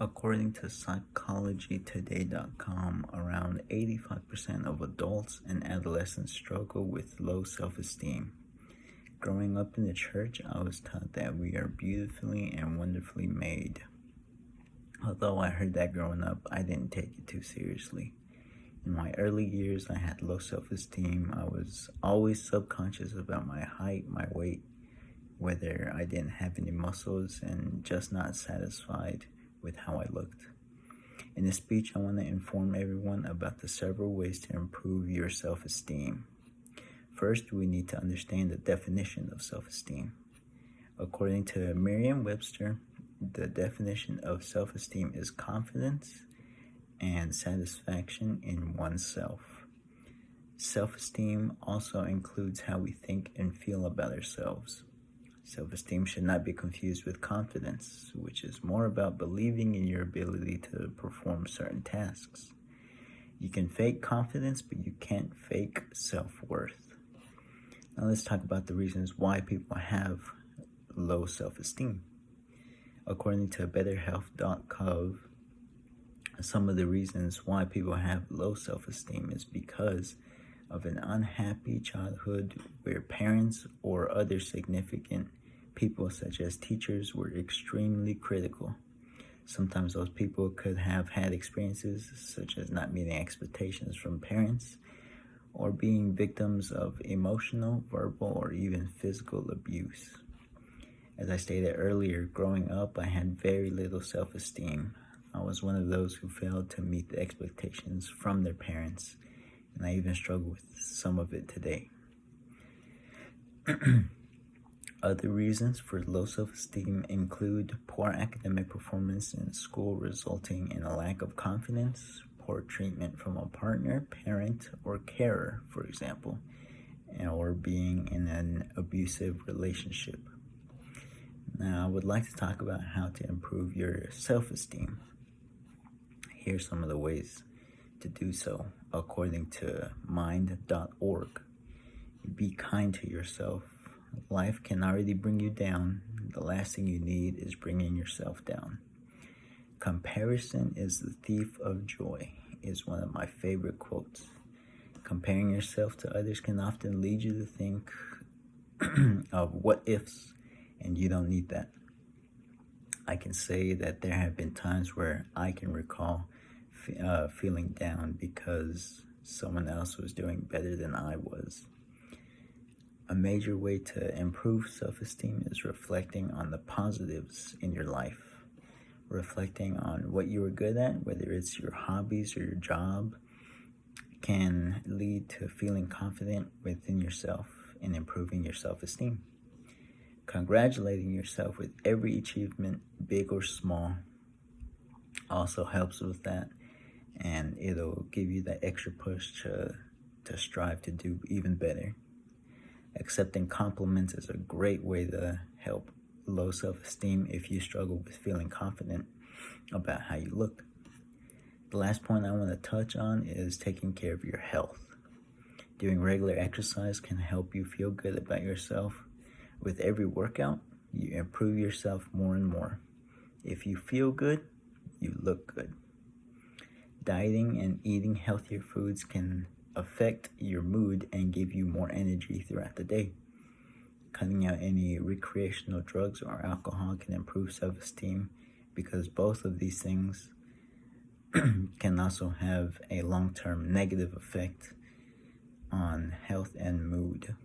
According to psychologytoday.com, around 85% of adults and adolescents struggle with low self-esteem. Growing up in the church, I was taught that we are beautifully and wonderfully made. Although I heard that growing up, I didn't take it too seriously. In my early years, I had low self-esteem. I was always subconscious about my height, my weight, whether I didn't have any muscles, and just not satisfied with how I looked. In this speech, I want to inform everyone about the several ways to improve your self-esteem. First, we need to understand the definition of self-esteem. According to Merriam-Webster, the definition of self-esteem is confidence and satisfaction in oneself. Self-esteem also includes how we think and feel about ourselves. Self-esteem should not be confused with confidence, which is more about believing in your ability to perform certain tasks. You can fake confidence, but you can't fake self-worth. Now let's talk about the reasons why people have low self-esteem. According to betterhealth.gov, some of the reasons why people have low self-esteem is because of an unhappy childhood where parents or other significant people such as teachers were extremely critical. Sometimes those people could have had experiences such as not meeting expectations from parents or being victims of emotional, verbal, or even physical abuse. As I stated earlier, growing up, I had very little self-esteem. I was one of those who failed to meet the expectations from their parents, and I even struggle with some of it today. Other reasons for low self-esteem include poor academic performance in school resulting in a lack of confidence, poor treatment from a partner, parent, or carer, for example, or being in an abusive relationship. Now, I would like to talk about how to improve your self-esteem. Here's some of the ways to do so according to mind.org. Be kind to yourself. Life can already bring you down. The last thing you need is bringing yourself down. Comparison is the thief of joy is one of my favorite quotes. Comparing yourself to others can often lead you to think of what ifs, and you don't need that. I can say that there have been times where I can recall feeling down because someone else was doing better than I was. A major way to improve self-esteem is reflecting on the positives in your life. Reflecting on what you are good at, whether it's your hobbies or your job, can lead to feeling confident within yourself and improving your self-esteem. Congratulating yourself with every achievement, big or small, also helps with that, and it'll give you that extra push to strive to do even better. Accepting compliments is a great way to help low self-esteem if you struggle with feeling confident about how you look. The last point I want to touch on is taking care of your health. Doing regular exercise can help you feel good about yourself. With every workout, you improve yourself more and more. If you feel good, you look good. Dieting and eating healthier foods can affect your mood and give you more energy throughout the day. Cutting out any recreational drugs or alcohol can improve self-esteem because both of these things can also have a long-term negative effect on health and mood.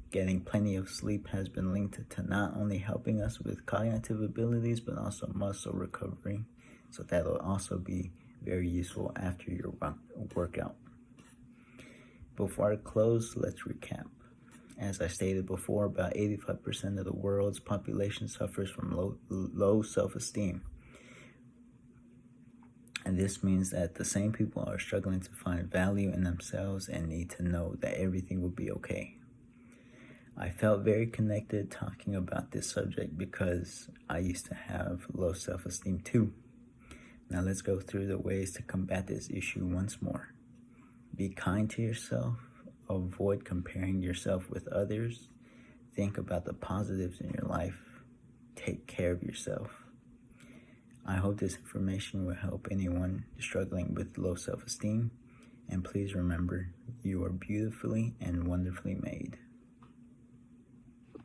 Getting plenty of sleep has been linked to not only helping us with cognitive abilities, but also muscle recovery. So that'll also be very useful after your workout. Before I close, let's recap. As I stated before, about 85% of the world's population suffers from low self-esteem. And this means that the same people are struggling to find value in themselves and need to know that everything will be okay. I felt very connected talking about this subject because I used to have low self-esteem too. Now let's go through the ways to combat this issue once more. Be kind to yourself. Avoid comparing yourself with others. Think about the positives in your life. Take care of yourself. I hope this information will help anyone struggling with low self-esteem. And please remember, you are beautifully and wonderfully made.